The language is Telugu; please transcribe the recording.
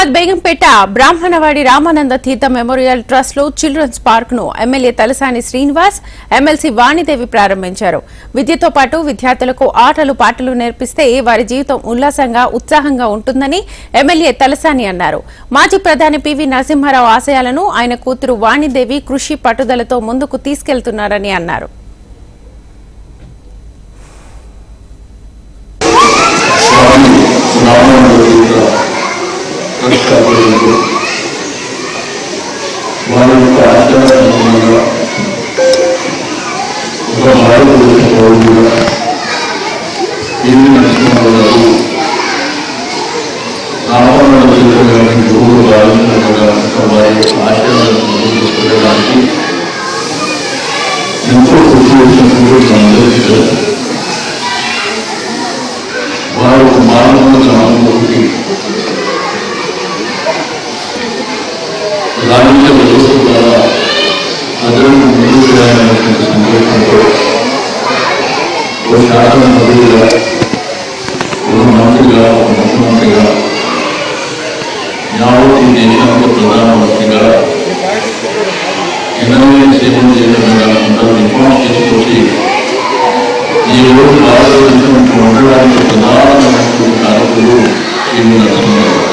హైదరాబాద్ బేగంపేట బ్రాహ్మణవాడి రామానంద తీర్థ మెమోరియల్ ట్రస్ట్ లో చిల్డ్రన్స్ పార్క్ ను ఎమ్మెల్యే తలసాని శ్రీనివాస్, ఎమ్మెల్సీ వాణిదేవి ప్రారంభించారు. విద్యతో పాటు విద్యార్థులకు ఆటలు పాటలు నేర్పిస్తే వారి జీవితం ఉల్లాసంగా ఉత్సాహంగా ఉంటుందని ఎమ్మెల్యే తలసాని అన్నారు. మాజీ ప్రధాని పివి నరసింహారావు ఆశయాలను ఆయన కూతురు వాణిదేవి కృషి పట్టుదలతో ముందుకు తీసుకెళ్తున్నారని అన్నారు. వారి యొక్క ఆచరణగా ఒక భారతదేశ పౌరులుగా పివి నరసింహారావు రామానంద తీర్థ గారి గురువులు భావించగా వారి యొక్క ఆచరణను ముందుకు ఎంతో కృషి చేసినప్పుడు అందరికీ వారి యొక్క మానవ సానుభూతి రాజకీయ వ్యవస్థ ద్వారా ప్రజలను ముందుకు చేయాలనేటువంటి సందేశంతో ఒక శాసనసభ్యులుగా, ఒక మంత్రిగా, ఒక ముఖ్యమంత్రిగా, యావత్ దేశానికి ప్రధానమంత్రిగా ఎన్నో సేవలు చేయడంగా అందరూ నిర్మాణం చేసుకొచ్చి ఈ రోజు భారతదేశం ఉండడానికి ప్రధానమైనటువంటి కారకులు పివి నరసింహారావు.